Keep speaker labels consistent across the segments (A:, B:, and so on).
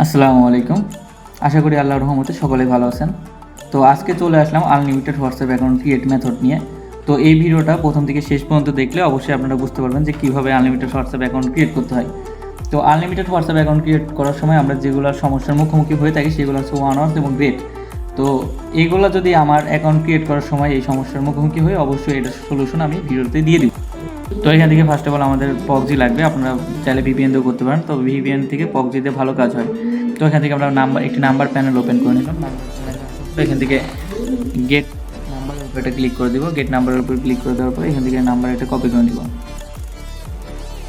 A: আসসালামু আলাইকুম। আশা করি আল্লাহর রহমতে সকলেই ভালো আছেন। তো আজকে চলে আসলাম unlimited WhatsApp account create method নিয়ে। তো এই ভিডিওটা প্রথম থেকে শেষ পর্যন্ত দেখলে অবশ্যই আপনারা বুঝতে পারবেন যে কীভাবে আনলিমিটেড হোয়াটসঅ্যাপ অ্যাকাউন্ট ক্রিয়েট করতে হয়। তো আনলিমিটেড হোয়াটসঅ্যাপ অ্যাকাউন্ট ক্রিয়েট করার সময় আমরা যেগুলো সমস্যার মুখোমুখি হয়ে থাকি সেগুলো হচ্ছে ওয়ান আওয়ার্স এবং গ্রেট। তো এইগুলো যদি আমার অ্যাকাউন্ট ক্রিয়েট করার সময় এই সমস্যার মুখোমুখি হয়ে অবশ্যই এটার সলিউশন আমি ভিডিওতে দিয়ে দিব। তো এখান থেকে ফার্স্ট অফ অল আমাদের পক্সি লাগবে। আপনারা চাইলে ভিপিএন দিয়েও করতে পারেন, তো ভিপিএন থেকে পক্সিতে ভালো কাজ হয়। তো এখান থেকে আমরা একটি নাম্বার প্যানেল ওপেন করে নিলাম। তো এখান থেকে গেট নাম্বারের উপর এটা ক্লিক করে দিব। গেট নাম্বারের উপর ক্লিক করে দেওয়ার পরে এখান থেকে নাম্বার এটা কপি করে নিব।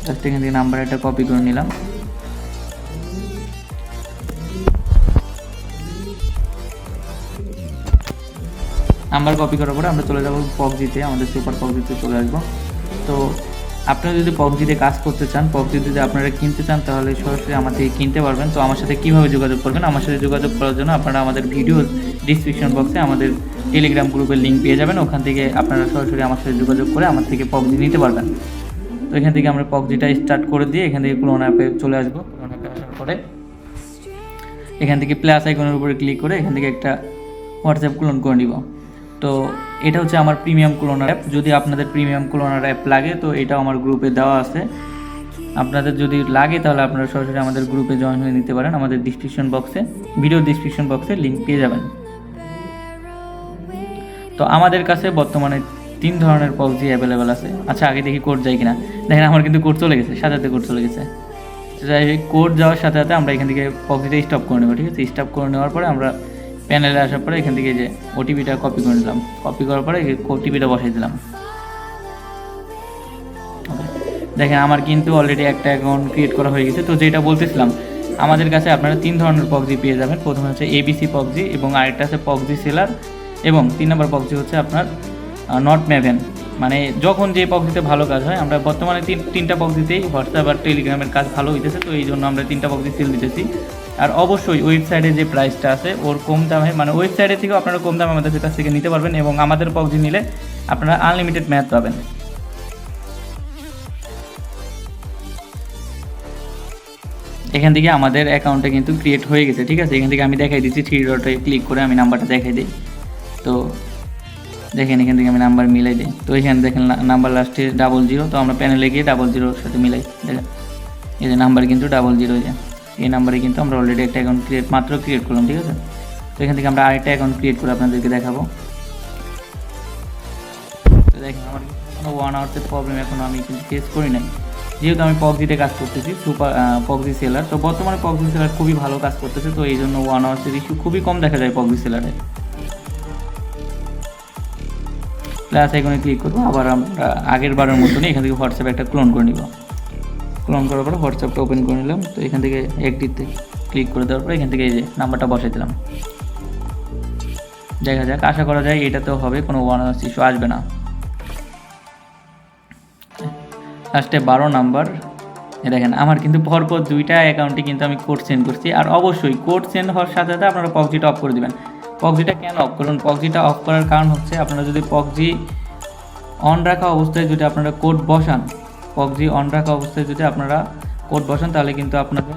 A: জাস্ট এখান থেকে নাম্বার এটা কপি করে নিলাম। নাম্বার কপি করার পরে আমরা চলে যাব পক্সিতে, আমাদের সুপার পক্সিতে চলে আসবো। তো আপনারা যদি পক্সিতে কাজ করতে চান, পক্সি যদি আপনারা কিনতে চান তাহলে সরাসরি আমার থেকে কিনতে পারবেন। তো আমার সাথে কীভাবে যোগাযোগ করবেন? আমার সাথে যোগাযোগ করার জন্য আপনারা আমাদের ভিডিও ডিসক্রিপশন বক্সে আমাদের টেলিগ্রাম গ্রুপের লিঙ্ক পেয়ে যাবেন। ওখান থেকে আপনারা সরাসরি আমার সাথে যোগাযোগ করে আমার থেকে পক্সি নিতে পারবেন। তো এখান থেকে আমরা পক্সিটা স্টার্ট করে দিয়ে এখান থেকে ক্লোন অ্যাপে চলে আসবো। ক্লোন অ্যাপে আসার পরে এখান থেকে প্লাস আইকনের উপরে ক্লিক করে এখান থেকে একটা হোয়াটসঅ্যাপ ক্লোন করে নিব। তো এটা হচ্ছে আমার প্রিমিয়াম ক্লোনার অ্যাপ। যদি আপনাদের প্রিমিয়াম ক্লোনার অ্যাপ লাগে তো এটা আমার গ্রুপে দেওয়া আছে। আপনাদের যদি লাগে তাহলে আপনারা সরাসরি আমাদের গ্রুপে জয়েন হয়ে নিতে পারেন। আমাদের ডিসক্রিপশন বক্সে, ভিডিও ডিসক্রিপশন বক্সে লিঙ্ক পেয়ে যাবেন। তো আমাদের কাছে বর্তমানে 3 ধরনের পক্সি অ্যাভেলেবেল আছে। আচ্ছা, আগে দেখি কোড যায় কিনা। দেখেন আমার কিন্তু কোড চলে গেছে, সাথে কোড চলে গেছে। কোড যাওয়ার সাথে সাথে আমরা এখান থেকে পক্সিটা স্টপ করে নেব। ঠিক আছে, স্টপ করে নেওয়ার পরে আমরা প্যানেলে আসার পরে এখান থেকে যে ওটিপিটা কপি করে নিলাম। কপি করার পরে ওটিপিটা বসাই দিলাম। দেখেন আমার কিন্তু অলরেডি একটা অ্যাকাউন্ট ক্রিয়েট করা হয়ে গেছে। তো যেটা বলতেছিলাম, আমাদের কাছে আপনারা 3 ধরনের পক্সি পেয়ে যাবেন। প্রথমে হচ্ছে এবিসি পক্সি, এবং আরেকটা আছে পক্সি সেলার, এবং 3 নম্বর পক্সি হচ্ছে আপনার নট ম্যাভেন। মানে যখন যে পক্সিতে ভালো কাজ হয়, আমরা বর্তমানে তিনটা পক্সিতেই হোয়াটসঅ্যাপ আর টেলিগ্রামের কাজ ভালো হইতেছে। তো এই জন্য আমরা 3টা পক্সি সেল দিতেছি। আর অবশ্যই ওয়েবসাইটে যে প্রাইসটা আছে ওর কম দামে, মানে ওয়েবসাইটের থেকেও আপনারা কম দামে আমাদের কাছ থেকে নিতে পারবেন, এবং আমাদের পক্সি নিলে আপনারা আনলিমিটেড ম্যাথ পাবেন। এখান থেকে আমাদের অ্যাকাউন্টটা কিন্তু ক্রিয়েট হয়ে গেছে। ঠিক আছে, এখান থেকে আমি দেখাই দিচ্ছি, 3 ডটে ক্লিক করে আমি নাম্বারটা দেখাই দিই। তো দেখেন এখান থেকে আমি নাম্বার মিলাই দিই। তো এখানে দেখেন নাম্বার লাস্টে 00। তো আমরা প্যানেলে গিয়ে 00-এর সাথে মিলাই। দেখেন এই যে নাম্বার কিন্তু 00, এই নাম্বারে কিন্তু আমরা অলরেডি একটা অ্যাকাউন্ট ক্রিয়েট করলাম। ঠিক আছে, তো এখান থেকে আমরা আরেকটা অ্যাকাউন্ট ক্রিয়েট করে আপনাদেরকে দেখাবো। তো দেখেন আমার কোনো 1 আওয়ার্সের প্রবলেম এখনও আমি কিন্তু ফেস করি নাই, যেহেতু আমি পক্সিতে কাজ করতেছি, সুপার পক্সি সেলার। তো বর্তমানে পক্সি সেলার খুবই ভালো কাজ করতেছে। তো এই জন্য 1 আওয়ার্সের ইস্যু খুবই কম দেখা যায় পক্সি সেলারে। প্লাস আইকনে ক্লিক করবো। আবার আমরা আগের বারের মতনই এখান থেকে হোয়াটসঅ্যাপ একটা ক্লোন করে নিব। ক্লোন করার পরে হোয়াটসঅ্যাপটা ওপেন করে নিলাম। তো এখান থেকে একটিতে ক্লিক করে দেওয়ার পরে এখান থেকে এই যে নাম্বারটা বসাই দিলাম। দেখা যাক, আশা করা যায় এটাতেও হবে, কোনো 1 আওয়ার্স ইস্যু আসবে না। লাস্টে 12 নাম্বার। দেখেন আমার কিন্তু পরপর 2টা অ্যাকাউন্টে কিন্তু আমি কোড সেন্ড করছি। আর অবশ্যই কোড সেন্ড হওয়ার সাথে সাথে আপনারা পক্সিটা অফ করে দেবেন। পক্সিটা কেন অফ করুন? পক্সিটা অফ করার কারণ হচ্ছে, আপনারা যদি পক্সি অন রাখা অবস্থায় যদি আপনারা কোড বসান, পক্সি অন রাখা অবস্থায় যদি আপনারা কোড বসান তাহলে কিন্তু আপনাদের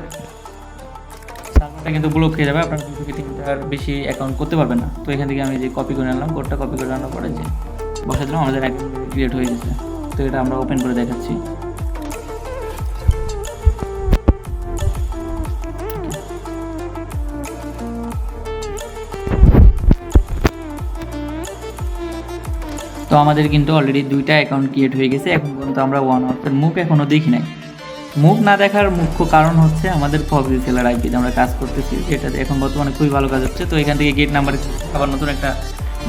A: সার্ভারটা কিন্তু ব্লক হয়ে যাবে। আপনারা 2 থেকে 3টার বেশি অ্যাকাউন্ট করতে পারবেন না। তো এখান থেকে আমি যে কপি করে নিলাম, কোডটা কপি করে আনার পরে যে বসা দিলাম, আমাদের অ্যাকাউন্ট ক্রিয়েট হয়ে গেছে। তো এটা আমরা ওপেন করে দেখাচ্ছি। তো আমাদের কিন্তু অলরেডি 2টা অ্যাকাউন্ট ক্রিয়েট হয়ে গেছে। এখন পর্যন্ত আমরা 1 আওয়ার্সের মুখ এখনও দেখি নাই। মুখ না দেখার মুখ্য কারণ হচ্ছে আমাদের পক্সি সেলার আইপিতে আমরা কাজ করতেছি, যেটাতে এখন বর্তমানে খুবই ভালো কাজ হচ্ছে। তো এখান থেকে গেট নাম্বারে আবার নতুন একটা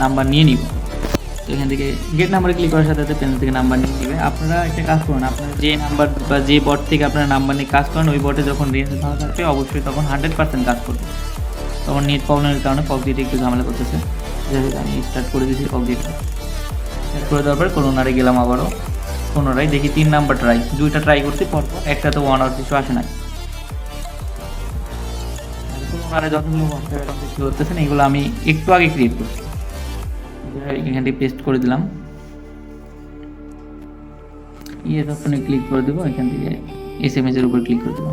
A: নাম্বার নিয়ে নিব। তো এখান থেকে গেট নাম্বারে ক্লিক করার সাথে সাথে প্যানেল থেকে নাম্বার নিয়ে নেবে। আপনারা একটা কাজ করুন, আপনারা যে নাম্বার বা যে বট থেকে আপনারা নাম্বার নিয়ে কাজ করেন, ওই বটে যখন রেঞ্জ ভালো থাকবে অবশ্যই তখন 100% কাজ করবে। তখন নেট প্রবলেমের কারণে পক্সিটা একটু ঝামেলা করতেছে। যাই হোক, আমি স্টার্ট করে দিয়েছি পক্সিটা। স্টার্ট করে দেওয়ার পরে ক্লোনারে গেলাম আবারও। পুনরায় দেখি 3 নাম্বার ট্রাই, 2টা ট্রাই করছি পরপর, একটা তো 1 আওয়ার্স ইস্যু আসে নাই। ক্লোনারে যতগুলো দেখতে করতেছেন এগুলো আমি একটু আগে ক্রিয়েট করছি। এখান থেকে পেস্ট করে দিলাম। তখনই ক্লিক করে দেবো। এখান থেকে SMS এর উপর ক্লিক করে দেবো।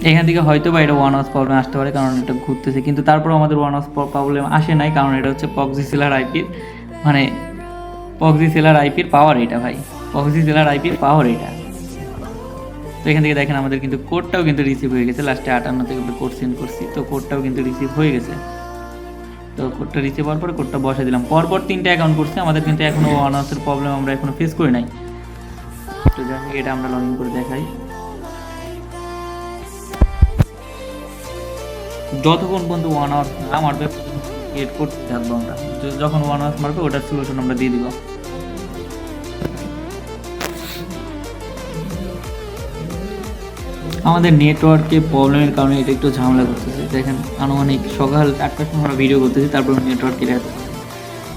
A: এখান থেকে হয়তো বা এটা ওয়ান অস প্রবলেম আসতে পারে, কারণ এটা ঘুরতেছে, কিন্তু তারপর আমাদের ওয়ান অস প্রবলেম আসে নাই, কারণ এটা হচ্ছে পক্সি সেলার আইপির মানে পক্সি সেলার আইপির পাওয়ার এটা ভাই, পক্সি সেলার আইপির পাওয়ার এটা। তো এখান থেকে দেখেন আমাদের কিন্তু কোডটাও কিন্তু রিসিভ হয়ে গেছে, লাস্টে 58 থেকে কোড সেন্ড করছি, তো কোডটাও কিন্তু রিসিভ হয়ে গেছে। তো কোডটা রিসিভ হওয়ার পরে কোডটা বসে দিলাম, পরপর 3টা অ্যাকাউন্ট করছি, আমাদের কিন্তু এখনও ওয়ান অসের প্রবলেম আমরা এখনও ফেস করি নাই। তো যাই হোক এটা আমরা লগ ইন করে দেখাই। যতক্ষণ পর্যন্ত ওয়ান আওয়ার না মারবে ক্রিয়েট করতে থাকবো আমরা, যখন ওয়ান আওয়ার মারবে ওটার সলিউশন আমরা দিয়ে দিব। আমাদের নেটওয়ার্কে প্রবলেমের কারণে এটা একটু ঝামেলা করতেছে, দেখেন আনুমানিক সকাল 8টার সময় আমরা ভিডিও করতেছি, তারপর নেটওয়ার্ক কেটে যেতে।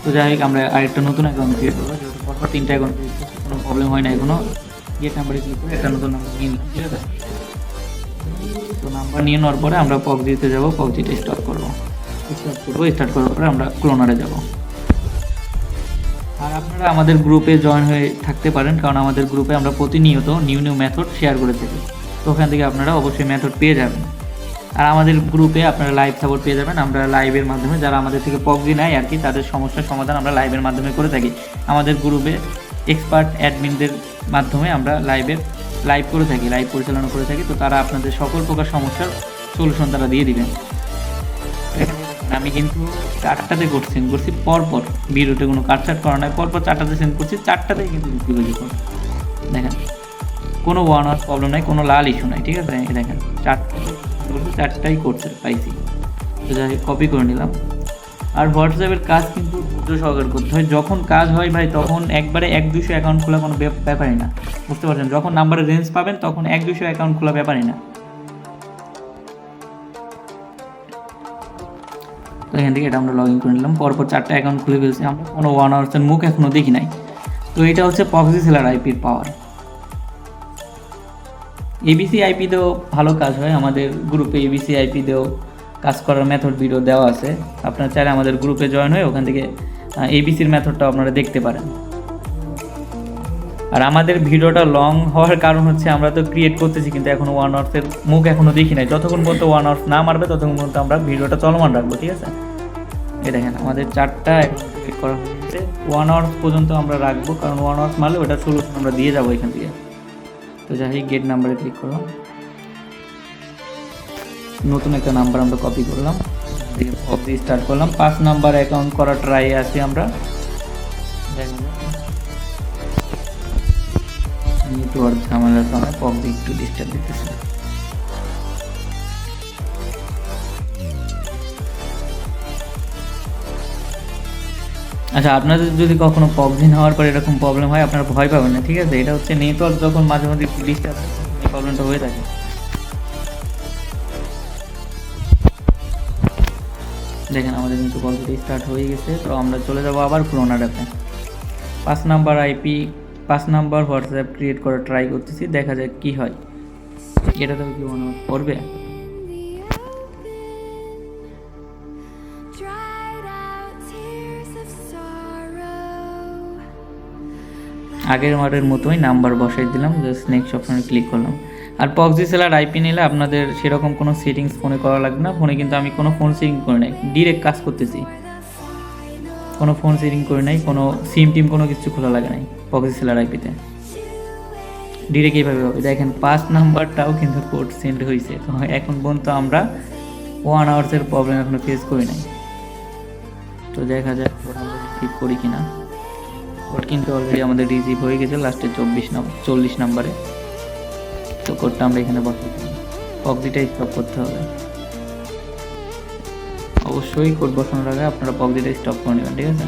A: তো যাই হোক আমরা আরেকটা নতুন অ্যাকাউন্ট ক্রিয়েট করবো, যেহেতু পরপর 3টা অ্যাকাউন্ট ক্রিয়েট করছি, কোনো প্রবলেম হয় না এখনো। গেট নাম্বারে ক্লিক করে একটা নতুন নাম্বার নিয়ে নিলাম, ঠিক আছে। তো নাম্বার নিয়ে নেওয়ার পরে আমরা পক্সিতে যাবো, পক্সিটা স্টার্ট করবো, স্টার্ট করার পরে আমরা ক্লোনারে যাব। আর আপনারা আমাদের গ্রুপে জয়েন হয়ে থাকতে পারেন, কারণ আমাদের গ্রুপে আমরা প্রতিনিয়ত নিউ মেথড শেয়ার করে থাকি, তো ওখান থেকে আপনারা অবশ্যই মেথড পেয়ে যাবেন। আর আমাদের গ্রুপে আপনারা লাইভ সাপোর্ট পেয়ে যাবেন, আমরা লাইভের মাধ্যমে যারা আমাদের থেকে পক্সি নেয় আর কি, তাদের সমস্যার সমাধান আমরা লাইভের মাধ্যমে করে থাকি। আমাদের গ্রুপে এক্সপার্ট অ্যাডমিনদের মাধ্যমে আমরা লাইভ করে থাকি, লাইভ পরিচালনা করে থাকি, তো তারা আপনাদের সকল প্রকার সমস্যার সলিউশন তারা দিয়ে দিবেন। আমি কিন্তু 4টাতে কোড সেন্ড করছি, পরপর ভিডিওতে কোনো কাটছাট করা নাই, পরপর 4টাতে সেন্ড করছি, 4টাতেই কিন্তু রিসিভ হয়েছে কোড। দেখেন কোনো ওয়ান আওয়ার প্রবলেম নাই, কোনো লাল ইস্যু নাই, ঠিক আছে। দেখেন 4টাই করছে পাইছি। তো যাই কপি করে নিলাম। আর হোয়াটসঅ্যাপের কাজ কিন্তু ধৈর্য সহকারে করতে হয়, যখন কাজ হয় ভাই তখন একবারে 100-200 অ্যাকাউন্ট খোলা কোনো ব্যাপারই না, বুঝতে পারছেন। যখন নাম্বারের রেঞ্জ পাবেন তখন 100-200 অ্যাকাউন্ট খোলা ব্যাপারই না। তো এখান থেকে এটা আমরা লগ ইন করে নিলাম, পরপর 4টা অ্যাকাউন্ট খুলে ফেলছি, আমরা কোনো ওয়ান আওয়ার্সের মুখ এখনও দেখি নাই। তো এটা হচ্ছে পক্সি সেলার আইপির পাওয়ার। এবিসি আইপিতেও ভালো কাজ হয়, আমাদের গ্রুপে এবিসি আইপিতেও কাজ করার মেথড ভিডিও দেওয়া আছে, আপনারা চাইলে আমাদের গ্রুপে জয়েন হয়ে ওখান থেকে এবিসির মেথডটা আপনারা দেখতে পারেন। আর আমাদের ভিডিওটা লং হওয়ার কারণ হচ্ছে আমরা তো ক্রিয়েট করতেছি, কিন্তু এখনও ওয়ান আওয়ার্সের মুখ এখনও দেখি নাই, যতক্ষণ পর্যন্ত ওয়ান আওয়ার্স না মারবে ততক্ষণ পর্যন্ত আমরা ভিডিওটা চলমান রাখবো, ঠিক আছে। এই দেখেন আমাদের 4টা ক্রিয়েট করা হয়েছে, ওয়ান আওয়ার্স পর্যন্ত আমরা রাখবো, কারণ ওয়ান আওয়ার্স মারলে ওটা সলিউশন আমরা দিয়ে যাবো এখান থেকে। তো যাই হোক গেট নাম্বারে ক্লিক করলাম, নতুন একটা নাম্বার আমরা কপি করলাম, কপি স্টার্ট করলাম। 5 নাম্বার অ্যাকাউন্ট করা ট্রাই আছি আমরা, নেটওয়ার্ক ঝামেলার কারণে পক্সি একটু ডিস্টার্ব দিতেছে। আচ্ছা আপনাদের যদি কখনো পক্সি নেওয়ার পর এরকম প্রবলেম হয় আপনারা ভয় পাবেন না, ঠিক আছে। এটা হচ্ছে নেটওয়ার্ক যখন মাঝে মাঝে ডিস্টার্ব এই প্রবলেমটা হয়ে থাকে। দেখেন আমাদের কিন্তু পক্সি স্টার্ট হয়ে গেছে, তো আমরা চলে যাব আবার ক্লোনার অ্যাপে। 5 number IP 5 number WhatsApp create করা ট্রাই করতেছি, দেখা যাক কি হয়। এটাতেও কি মনে করবে? আগের মারের মতোই নাম্বার বসাই দিলাম, জাস্ট নেক্সট অপশনে ক্লিক করলাম। আর পক্সি সেলার আইপি নিলে আপনাদের সেরকম কোনো সেটিংস ফোনে করা লাগবে না, ফোনে কিন্তু আমি কোনো ফোন সেটিং করে নাই, ডিরেক্ট কাজ করতেছি, কোনো ফোন সেটিং করে নাই, কোনো সিম টিম কোনো কিছু খোলা লাগে নাই পক্সি সেলার আইপিতে, ডিরেক্ট এইভাবে হবে। দেখেন 5 নাম্বারটাও কিন্তু কোড সেন্ড হয়েছে, তো এখন পর্যন্ত আমরা ওয়ান আওয়ার্সের প্রবলেম এখনো ফেস করি নাই। তো দেখা যাক ঠিক করি কিনা। কোড কিন্তু অলরেডি আমাদের রিসিভ হয়ে গেছে লাস্টে 40 নাম্বারে। তো কোডটা আমরা এখানে বসাই দিলাম, পক্সিটা স্টপ করতে হবে। অবশ্যই কোড বসানোর আগে আপনারা পক্সিটা স্টপ করে নেবেন, ঠিক আছে।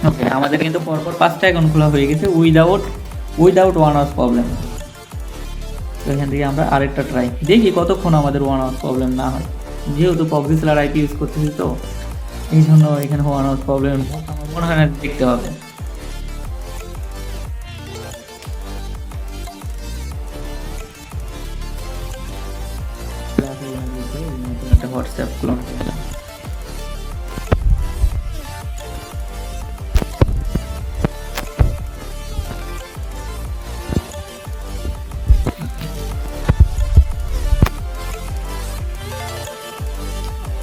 A: ওকে আমাদের কিন্তু পরপর 5টা অ্যাকাউন্ট খোলা হয়ে গেছে উইদাউট ওয়ান আওয়ার্স প্রবলেম। তো এখান থেকে আমরা আরেকটা ট্রাই দেখি কতক্ষণ আমাদের ওয়ান আওয়ার্স প্রবলেম না হয়, যেহেতু পক্সি সেলার আইপি ইউজ করতেছি, তো এই জন্য এখানে ওয়ান আওয়ার্স প্রবলেম আমার মনে হয় না দেখতে হবে। হোয়াটসঅ্যাপ ক্লোন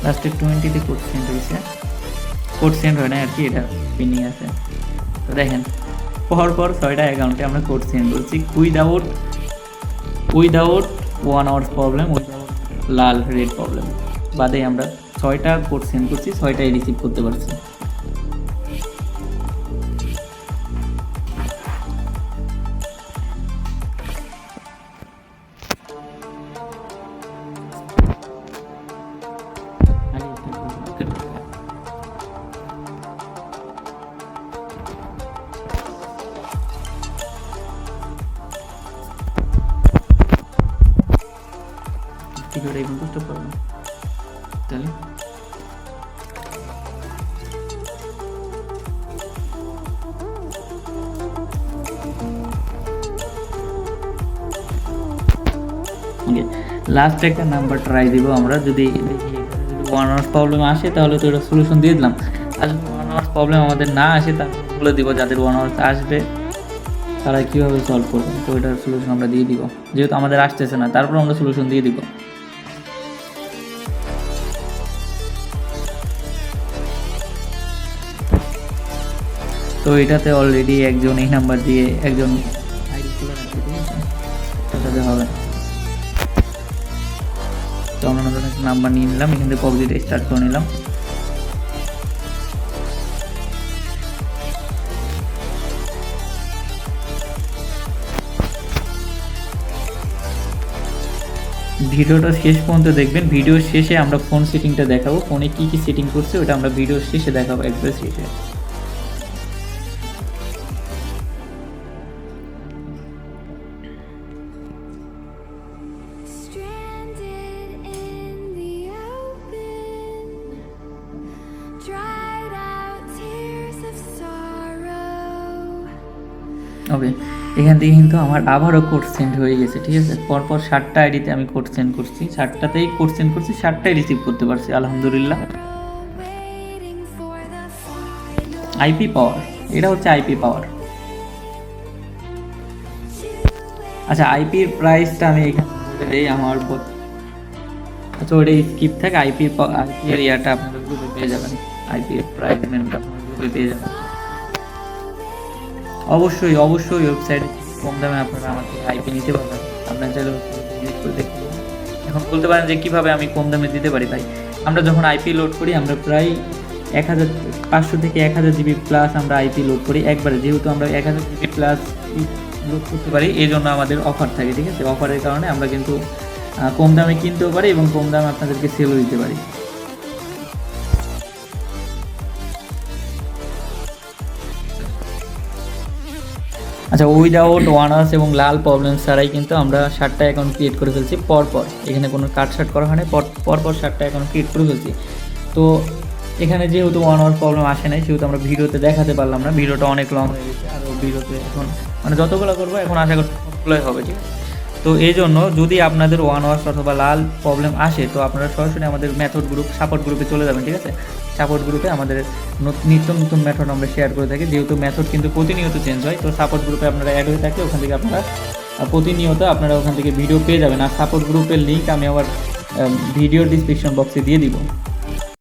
A: লাস্টে 20-তে কোড সেন্ড হয়েছে, কোড সেন্ড হয় না আর কি, এটা পেন্ডিং আছে। তো দেখেন পরপর 6টা অ্যাকাউন্টে আমরা কোড সেন্ড করছি উইদাউট 1 আওয়ার্স প্রবলেম, উইদাউট লাল রেড প্রবলেম বাদে আমরা 6টা কোড সেন্ড করছি, 6টাই রিসিভ করতে পারছি। ভিডিওটা এই পর্যন্ত স্টপ করবো তাহলে। ওকে, লাস্ট একটা নাম্বার ট্রাই দিব আমরা, যদি দেখি 1 আওয়ার্স প্রবলেম আসে তাহলে তো এটা সলিউশন দিয়ে দিলাম, আর যদি 1 আওয়ার্স প্রবলেম আমাদের না আসে তাহলে বলে দিব যাদের 1 আওয়ার্স আসবে তারা কীভাবে সলভ করবে। তো এটার সলিউশন আমরা দিয়ে দিব, যেহেতু আমাদের আসতেছে না তারপর আমরা সলিউশন দিয়ে দিব। তো এটাতে অলরেডি একজন এই নাম্বার দিয়ে একজন আইডি খুলে রাখছে, ঠিক আছে, এটাতে হবে। তো আমরা নতুন একটা নাম্বার নিয়ে নিলাম, এখান থেকে PUBG স্টার্ট করে নিলাম। ভিডিওটা শেষ পর্যন্ত দেখবেন, ভিডিওর শেষে আমরা ফোন সেটিংটা দেখাবো, ফোনে কী কী সেটিং করছে ওটা আমরা ভিডিওর শেষে দেখাবো, একবার শেষে। ওকে, এখান থেকে কিন্তু আমার আবারও কোড সেন্ড হয়ে গেছে, ঠিক আছে। পরপর 7টা আইডিতে আমি কোড সেন্ড করছি, 7টাতেই কোড সেন্ড করছি, 7টাই রিসিভ করতে পারছি আলহামদুলিল্লাহ। আইপি পাওয়ার, এটা হচ্ছে আইপি পাওয়ার। আচ্ছা, আইপির প্রাইসটা আমি এখানে এই আমার আচ্ছা ওটা স্কিপ থাকে, আইপি এরিয়াটা আপনারা গ্রুপে পেয়ে যাবেন, আইপির প্রাইস মেনুটা আপনারা গ্রুপে পেয়ে যাবেন। অবশ্যই ওয়েবসাইটে কম দামে আপনারা আমার থেকে আইপি নিতে পারবেন, আপনার চাইলে ভিজিট করে দেখতে পারেন। এখন বলতে পারেন যে কীভাবে আমি কম দামে দিতে পারি ভাই, আমরা যখন আইপি লোড করি আমরা প্রায় 1500 থেকে 1000 জিবি প্লাস আমরা আইপি লোড করি একবারে, যেহেতু আমরা 1000 জিবি প্লাস লোড করতে পারি এই জন্য আমাদের অফার থাকে, ঠিক আছে। অফারের কারণে আমরা কিন্তু কম দামে কিনতেও পারি এবং কম দামে আপনাদেরকে সেলও দিতে পারি। আচ্ছা, উইদাউট 1 আওয়ার্স এবং লাল প্রবলেম ছাড়াই কিন্তু আমরা 7টা অ্যাকাউন্ট ক্রিয়েট করে ফেলছি পরপর, এখানে কোনো কাটসাট করা হয় না, পরপর 7টা অ্যাকাউন্ট ক্রিয়েট করে ফেলছি। তো এখানে যেহেতু 1 আওয়ার প্রবলেম আসে নাই সেহেতু আমরা ভিডিওতে দেখাতে পারলাম না, ভিডিওটা অনেক লং হয়ে গেছে, আর ভিডিওতে এখন মানে যতগুলো করবো এখন আশা করি সবগুলোই হবে, ঠিক আছে। তো এই জন্য যদি আপনাদের 1 আওয়ার্স অথবা লাল প্রবলেম আসে তো আপনারা সরাসরি আমাদের মেথড গ্রুপ সাপোর্ট গ্রুপে চলে যাবেন, ঠিক আছে। সাপোর্ট গ্রুপে আমাদের নিত্য নতুন মেথড আমরা শেয়ার করে থাকি, যেহেতু মেথড কিন্তু প্রতিনিয়ত চেঞ্জ হয়। তো সাপোর্ট গ্রুপে আপনারা অ্যাড হয়ে থাকলে ওখান থেকে আপনারা প্রতিনিয়ত আপনারা ওখান থেকে ভিডিও পেয়ে যাবেন। আর সাপোর্ট গ্রুপের লিঙ্ক আমি আবার ভিডিওর ডিসক্রিপশন বক্সে দিয়ে দিব।